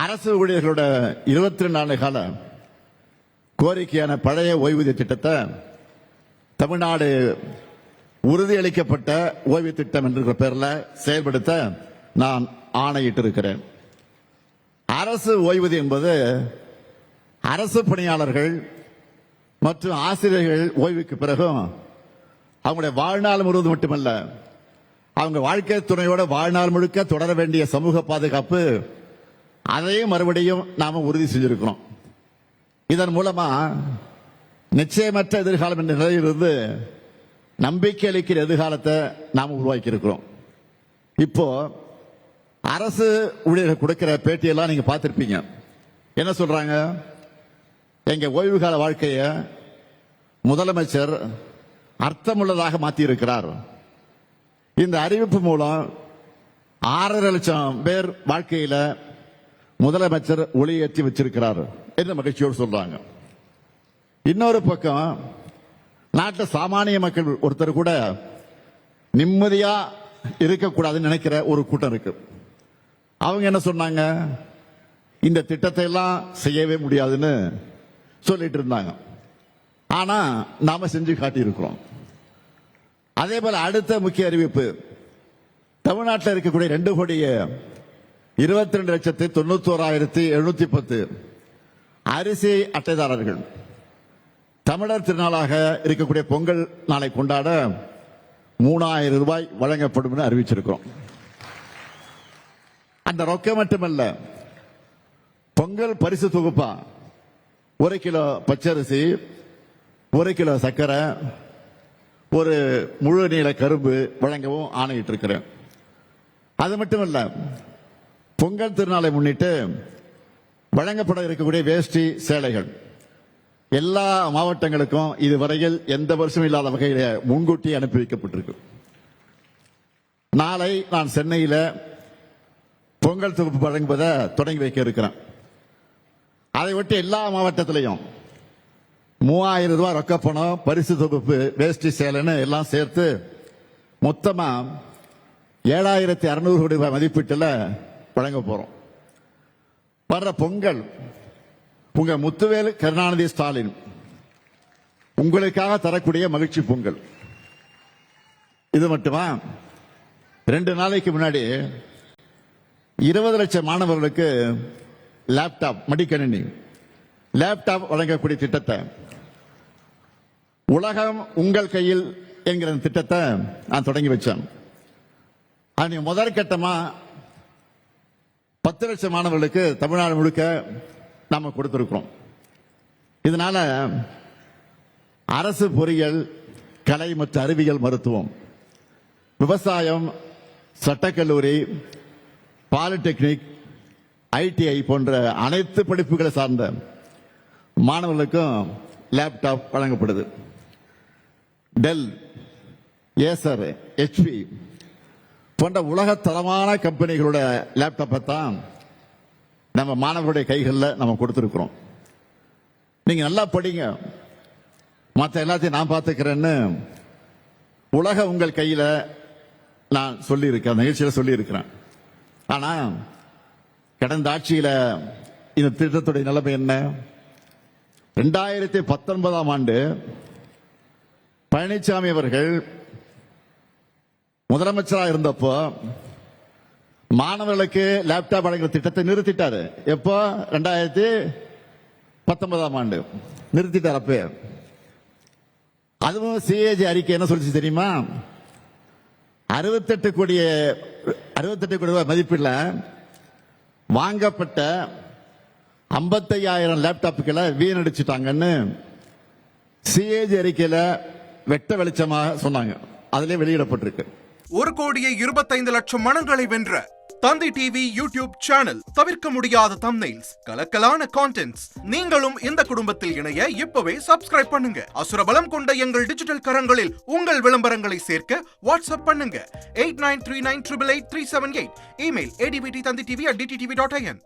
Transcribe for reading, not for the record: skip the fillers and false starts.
அரசு ஊழியர்களோட 22 ஆண்டு கால கோரிக்கையான பழைய ஓய்வூதிய திட்டத்தை தமிழ்நாடு உறுதியளிக்கப்பட்ட ஓய்வு திட்டம் என்ற பெயரில் செயல்படுத்த நான் ஆணையிட்டு இருக்கிறேன். அரசு ஓய்வூதியம் என்பது அரசு பணியாளர்கள் மற்றும் ஆசிரியர்கள் ஓய்வுக்கு பிறகும் அவங்களுடைய வாழ்நாள் முழுவதும் மட்டுமல்ல, அவங்க வாழ்க்கை துணையோட வாழ்நாள் முழுக்க தொடர வேண்டிய சமூக பாதுகாப்பு, அதையும் மறுபடியும் நாம உறுதி செஞ்சிருக்கிறோம். இதன் மூலமா நிச்சயமற்ற எதிர்காலம் என்ற நிலையிலிருந்து நம்பிக்கை அளிக்கிற எதிர்காலத்தை நாம் உருவாக்கி இருக்கிறோம். இப்போ அரசு ஊழியர்கள் கொடுக்கிற பேட்டியெல்லாம் நீங்க பார்த்திருப்பீங்க. என்ன சொல்றாங்க? எங்க ஓய்வு கால வாழ்க்கைய முதலமைச்சர் அர்த்தமுள்ளதாக மாற்றி இருக்கிறார். இந்த அறிவிப்பு மூலம் 6.5 லட்சம் பேர் வாழ்க்கையில முதலமைச்சர் ஒளியேற்றி வச்சிருக்கிறார் என்று மகிழ்ச்சியோடு சொல்றாங்க. இன்னொரு பக்கம் நாட்டில் சாமானிய மக்கள் ஒருத்தர் கூட நிம்மதியா இருக்கக்கூடாதுன்னு நினைக்கிற ஒரு கூட்டம் இருக்கு. அவங்க என்ன சொன்னாங்க? இந்த திட்டத்தை எல்லாம் செய்யவே முடியாதுன்னு சொல்லிட்டு இருந்தாங்க. ஆனா நாம செஞ்சு காட்டி இருக்கிறோம். அதே போல அடுத்த முக்கிய அறிவிப்பு, தமிழ்நாட்டில் இருக்கக்கூடிய 2,22,91,710 அரிசி அட்டைதாரர்கள் தமிழர் திருநாளாக இருக்கக்கூடிய பொங்கல் நாளை கொண்டாட 3,000 ரூபாய் வழங்கப்படும் என்று அறிவிச்சிருக்கிறோம். அந்த ரொக்கம் மட்டுமல்ல, பொங்கல் பரிசு தொகுப்பா 1 கிலோ பச்சரிசி, 1 கிலோ சர்க்கரை, ஒரு முழு நீள கரும்பு வழங்கவும் ஆணையிட்டு இருக்கிறேன். அது மட்டுமல்ல, பொங்கல் திருநாளை முன்னிட்டு வழங்கப்பட இருக்கக்கூடிய வேஷ்டி சேலைகள் எல்லா மாவட்டங்களுக்கும் இதுவரையில் எந்த வருஷமும் இல்லாத வகையில் முன்கூட்டி அனுப்பி வைக்கப்பட்டிருக்கு. நாளை நான் சென்னையில் பொங்கல் தொகுப்பு வழங்குவதை தொடங்கி வைக்க இருக்கிறேன். அதை ஒட்டி எல்லா மாவட்டத்திலையும் 3,000 ரூபாய் ரொக்க பணம், பரிசு தொகுப்பு, வேஷ்டி சேலைன்னு எல்லாம் சேர்த்து மொத்தமா 7,600 கோடி ரூபாய் மதிப்பீட்டில் வழங்க போறோம். வர்ற பொங்கல் உங்க முத்துவேல் கருணாநிதி ஸ்டாலின் உங்களுக்காக தரக்கூடிய மகிழ்ச்சி பொங்கல். இது மட்டுமா, 2 நாளைக்கு முன்னாடி 20 லட்சம் மாணவர்களுக்கு லேப்டாப், மடிக்கணினி லேப்டாப் வழங்கக்கூடிய திட்டத்தை, உலகம் உங்கள் கையில் என்கிற திட்டத்தை நான் தொடங்கி வச்சேன். அது முதற்கட்டமா 10 லட்சம் மாணவர்களுக்கு தமிழ்நாடு முழுக்க நாம கொடுத்திருக்கிறோம். இதனால அரசு பொறியியல், கலை மற்றும் அறிவியல், மருத்துவம், விவசாயம், சட்டக்கல்லூரி, பாலிடெக்னிக், ITI போன்ற அனைத்து படிப்புகளை சார்ந்த மாணவர்களுக்கும் லேப்டாப் வழங்கப்படுது. டெல், ஏசர், HP போன்ற உலக தரமான கம்பெனிகளோட லேப்டாப்பை தான் நம்ம மாணவர்களுடைய கைகளில் நம்ம கொடுத்திருக்கிறோம். நீங்க நல்லா படிங்க, மற்ற எல்லாத்தையும் நான் பார்த்துக்கிறேன்னு உலக உங்கள் கையில நான் சொல்லியிருக்கேன், நிகழ்ச்சியில் சொல்லியிருக்கிறேன். ஆனா கடந்த ஆட்சியில இந்த திட்டத்துடைய நிலைமை என்ன? 2019ஆம் ஆண்டு பழனிசாமி அவர்கள் முதலமைச்சராக இருந்தப்போ மாணவர்களுக்கு லேப்டாப் வழங்குற திட்டத்தை நிறுத்திட்டாரு. எப்போ? 2019ஆம் ஆண்டு நிறுத்திட்டார். அப்ப அதுவும் CAG அறிக்கை என்ன சொல்லிச்சு தெரியுமா? 68 கோடி ரூபாய் மதிப்பில் வாங்கப்பட்ட 55,000 லேப்டாப்புகளை வீணடிச்சுட்டாங்கன்னு CAG அறிக்கையில வெட்ட வெளிச்சமாக சொன்னாங்க. அதிலே வெளியிடப்பட்டிருக்கு. 1,25,00,000 மனங்களை வென்ற தந்தி டிவி யூடியூப் சேனல். தவிர்க்க முடியாத தம்ப்நெயில்ஸ், கலக்கலான கான்டென்ட்ஸ். நீங்களும் இந்த குடும்பத்தில் இணைய இப்பவே சப்ஸ்கிரைப் பண்ணுங்க. அசுரபலம் கொண்ட எங்கள் டிஜிட்டல் கரங்களில் உங்கள் விளம்பரங்களை சேர்க்க வாட்ஸ்அப் பண்ணுங்க. 8939888378. Email advtthanditv@dttv.in.